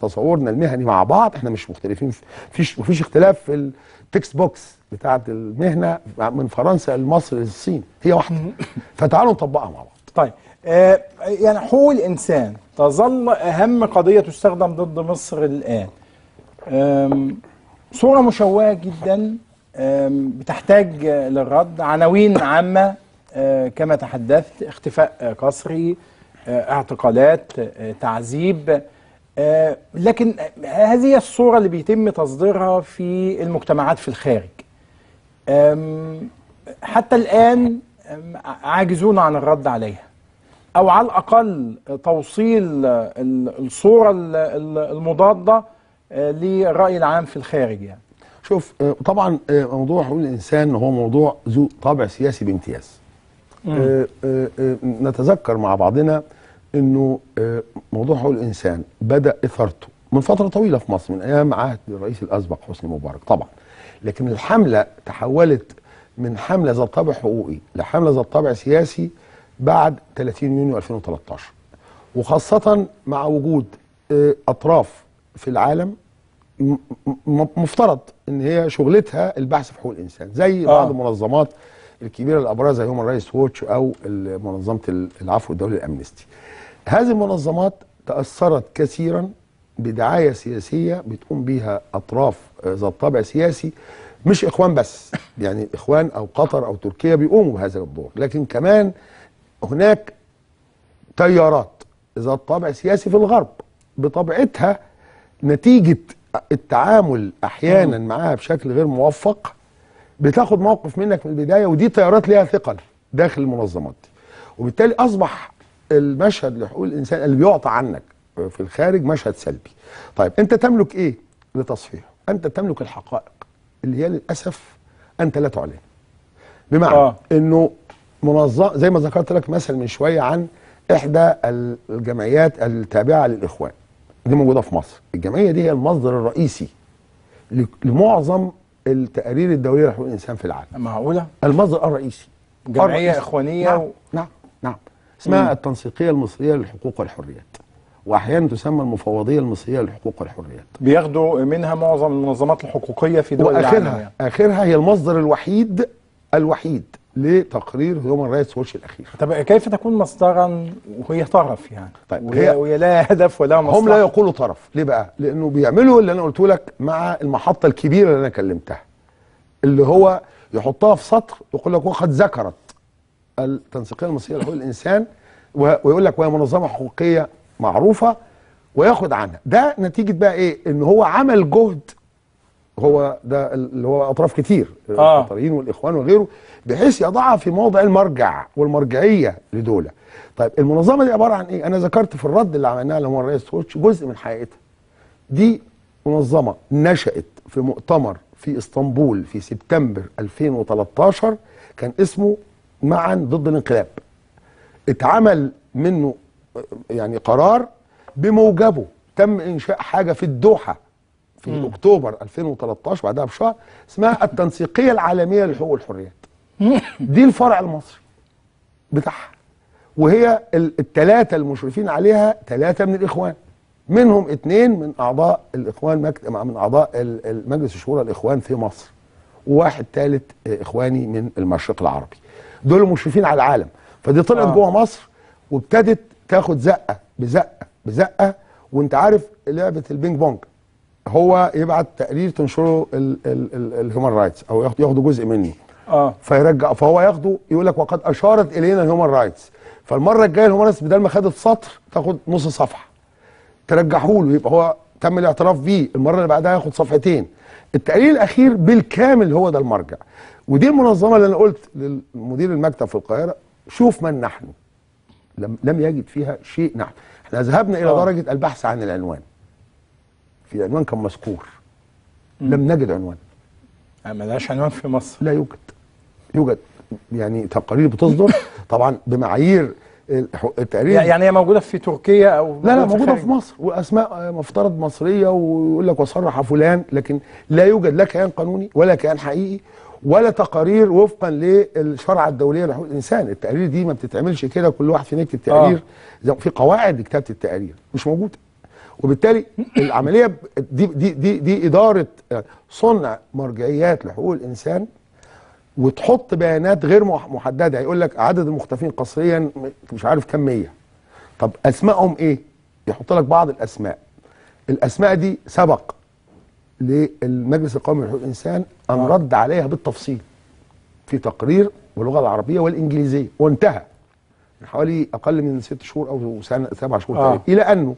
تصورنا المهني مع بعض احنا مش مختلفين، مفيش اختلاف في التكست بوكس بتاعه المهنه من فرنسا لمصر للصين، هي واحده. فتعالوا نطبقها مع بعض. طيب يعني حقوق الانسان تظل اهم قضيه تستخدم ضد مصر الان. صوره مشوهه جدا بتحتاج للرد، عناوين عامه كما تحدثت، اختفاء قسري، اعتقالات، تعذيب، لكن هذه الصورة اللي بيتم تصديرها في المجتمعات في الخارج. حتى الآن عاجزون عن الرد عليها، أو على الأقل توصيل الصورة المضادة للرأي العام في الخارج. يعني شوف، طبعا موضوع حقوق الإنسان هو موضوع ذو طابع سياسي بامتياز. نتذكر مع بعضنا انه موضوع حقوق الانسان بدا اثارته من فتره طويله في مصر، من ايام عهد الرئيس الاسبق حسني مبارك طبعا، لكن الحمله تحولت من حمله ذات طابع حقوقي لحمله ذات طابع سياسي بعد 30 يونيو 2013، وخاصه مع وجود اطراف في العالم مفترض ان هي شغلتها البحث في حقوق الانسان، زي بعض المنظمات الكبيره الابرز زي هيومن رايتس ووتش او منظمه العفو الدولي الامنستي. هذه المنظمات تاثرت كثيرا بدعايه سياسيه بتقوم بها اطراف ذات طابع سياسي، مش اخوان بس، يعني اخوان او قطر او تركيا بيقوموا بهذا الدور، لكن كمان هناك تيارات ذات طابع سياسي في الغرب بطبيعتها نتيجه التعامل احيانا معها بشكل غير موفق بتاخد موقف منك من البدايه، ودي تيارات ليها ثقل داخل المنظمات دي، وبالتالي اصبح المشهد لحقوق الانسان اللي بيعطى عنك في الخارج مشهد سلبي. طيب انت تملك ايه لتصحيحه؟ انت تملك الحقائق اللي هي للاسف انت لا تعلن. بمعنى انه منظمه زي ما ذكرت لك مثلا من شويه عن احدى الجمعيات التابعه للاخوان دي موجوده في مصر، الجمعيه دي هي المصدر الرئيسي لمعظم التقارير الدوليه لحقوق الانسان في العالم. معقوله؟ المصدر الرئيسي جمعيه اخوانيه. نعم اسمها التنسيقيه المصريه للحقوق والحريات، واحيانا تسمى المفوضيه المصريه للحقوق والحريات. بياخدوا منها معظم المنظمات الحقوقيه في دول العالم. يعني اخرها هي المصدر الوحيد لتقرير هيومن رايتس ووتش الاخير. طب كيف تكون مصدرا وهي طرف يعني؟ طيب وهي لا هدف ولا مصلحه. هم لا يقولوا طرف، ليه بقى؟ لانه بيعملوا اللي انا قلته لك مع المحطه الكبيره اللي انا كلمتها، اللي هو يحطها في سطر يقول لك وقد ذكرت التنسيقيه المصريه لحقوق الانسان، ويقول لك وهي منظمه حقوقيه معروفه، وياخد عنها. ده نتيجه بقى ايه؟ ان هو عمل جهد، هو ده اللي هو اطراف كتير القطريين والاخوان وغيره، بحيث يضعها في موضع المرجع والمرجعيه لدوله. طيب المنظمه دي عباره عن ايه؟ انا ذكرت في الرد اللي عملناه لهيومن رايتس ووتش جزء من حقيقتها. دي منظمه نشأت في مؤتمر في اسطنبول في سبتمبر 2013 كان اسمه معا ضد الانقلاب. اتعمل منه يعني قرار بموجبه تم انشاء حاجه في الدوحه في اكتوبر 2013 بعدها بشهر اسمها التنسيقيه العالميه للحقوق والحريات. دي الفرع المصري بتاعها، وهي الثلاثه المشرفين عليها ثلاثه من الاخوان، منهم 2 من اعضاء الاخوان من اعضاء مجلس الشورى الاخوان في مصر، وواحد ثالث اخواني من المشرق العربي. دول المشرفين على العالم. فدي طلعت جوه مصر وابتدت تاخد زقه بزقه بزقه، وانت عارف لعبه البينج بونج، هو يبعت تقرير تنشره الهيومن رايتس او ياخدوا جزء منه فيرجع، فهو ياخده يقول لك وقد اشارت الينا الهيومن رايتس، فالمره الجايه الهيومن رايتس بدل ما خدت سطر تاخد نص صفحه ترجعه له، يبقى هو تم الاعتراف بيه، المره اللي بعدها ياخد صفحتين. التقرير الاخير بالكامل هو ده المرجع. ودي المنظمه اللي انا قلت للمدير المكتب في القاهره شوف من نحن، لم يجد فيها شيء. نحن احنا ذهبنا الى درجه البحث عن العنوان، في عنوان كان مذكور، لم نجد عنوان. ملهاش عنوان في مصر؟ لا يوجد يعني تقارير بتصدر طبعا بمعايير التقرير. يعني هي موجوده في تركيا او لا موجوده في مصر، واسماء مفترض مصريه، ويقول لك وصرح فلان، لكن لا يوجد لا كيان قانوني ولا كيان حقيقي ولا تقارير وفقا للشرع الدوليه لحقوق الانسان. التقارير دي ما بتتعملش كده كل واحد فينا يكتب تقرير، في قواعد لكتابه التقارير مش موجوده. وبالتالي العمليه دي اداره صنع مرجعيات لحقوق الانسان، وتحط بيانات غير محدده. يقول لك عدد المختفين قسريا مش عارف كم 100. طب اسمائهم ايه؟ يحط لك بعض الاسماء. الاسماء دي سبق للمجلس القومي لحقوق الانسان ان رد عليها بالتفصيل في تقرير باللغه العربيه والانجليزيه، وانتهى من حوالي اقل من 6 شهور او سنه 7 شهور تقريبا، الى انه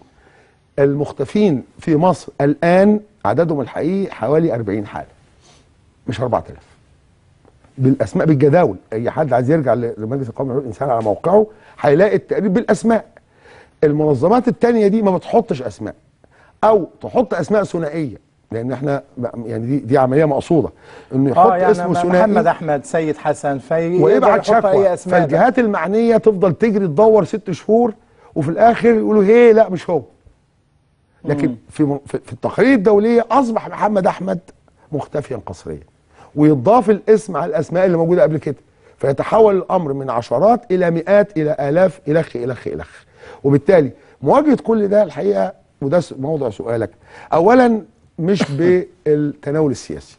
المختفين في مصر الان عددهم الحقيقي حوالي 40 حاله، مش 4000. بالاسماء بالجداول. اي حد عايز يرجع لمجلس القومي لحقوق الانسان على موقعه هيلاقي التقرير بالاسماء. المنظمات التانية دي ما بتحطش اسماء، او تحط اسماء ثنائيه، لان احنا يعني دي عمليه مقصوده انه يحط يعني اسم ثنائي، محمد احمد، سيد حسن، ويبعت شكوى، فالجهات المعنيه تفضل تجري تدور 6 شهور، وفي الاخر يقولوا هي لا مش هو. لكن في التقارير الدوليه اصبح محمد احمد مختفيا قسريا، ويضاف الاسم على الاسماء اللي موجوده قبل كده، فيتحول الامر من عشرات الى مئات الى الاف الخ الخ الخ. وبالتالي مواجهه كل ده الحقيقه، وده موضوع سؤالك، اولا مش بالتناول السياسي.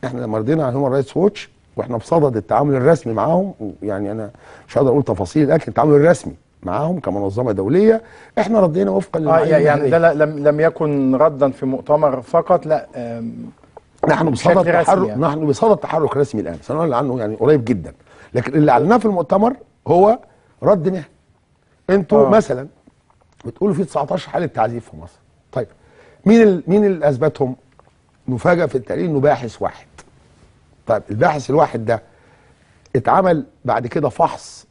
احنا لما رضينا عن هيومن رايتس ووتش واحنا بصدد التعامل الرسمي معاهم، يعني انا مش هقدر اقول تفاصيل، لكن التعامل الرسمي معاهم كمنظمه دوليه احنا ردينا وفقا للمعايير يعني ده لم يكن ردا في مؤتمر فقط، لا نحن بصدد تحرك، نحن بصدد تحرك رسمي الان سنعلن عنه يعني قريب جدا. لكن اللي اعلناه في المؤتمر هو رد مهني. انتوا مثلا بتقولوا في 19 حاله تعذيب في مصر. طيب مين اللي اثبتهم؟ نفاجأ في التقرير انه باحث واحد. طيب الباحث الواحد ده اتعمل بعد كده فحص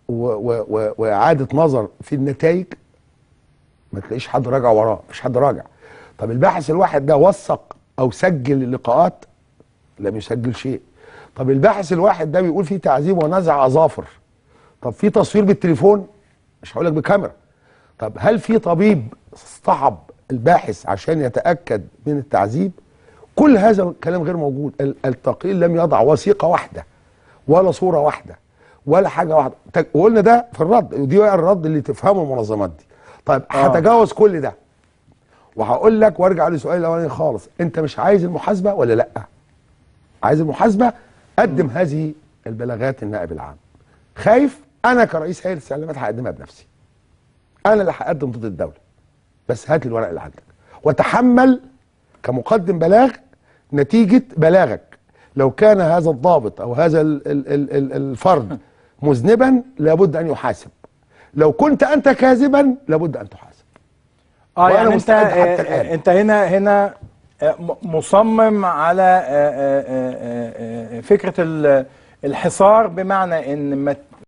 واعاده نظر في النتائج، ما تلاقيش حد راجع وراه، مفيش حد راجع. طب الباحث الواحد ده وثق او سجل اللقاءات؟ لم يسجل شيء. طب الباحث الواحد ده بيقول فيه تعذيب ونزع اظافر، طب في تصوير بالتليفون؟ مش هقول لك بكاميرا. طب هل في طبيب اصطحب الباحث عشان يتاكد من التعذيب؟ كل هذا الكلام غير موجود. التقرير لم يضع وثيقه واحده ولا صوره واحده ولا حاجه واحده، وقلنا ده في الرد، ودي بقى الرد اللي تفهمه المنظمات دي. طيب هتجاوز كل ده وهقول لك، وارجع لسؤالي الاولاني خالص، انت مش عايز المحاسبه ولا لا؟ عايز المحاسبه؟ قدم هذه البلاغات النائب العام. خايف؟ انا كرئيس هيئه الاستعلامات هقدمها بنفسي، انا اللي هقدم ضد الدوله، بس هات لي الورق اللي عندك وتحمل كمقدم بلاغ نتيجه بلاغك. لو كان هذا الضابط او هذا الفرد مذنبا لابد ان يحاسب، لو كنت انت كاذبا لابد ان تحاسب. يعني انت هنا مصمم على فكره الحصار، بمعنى ان ما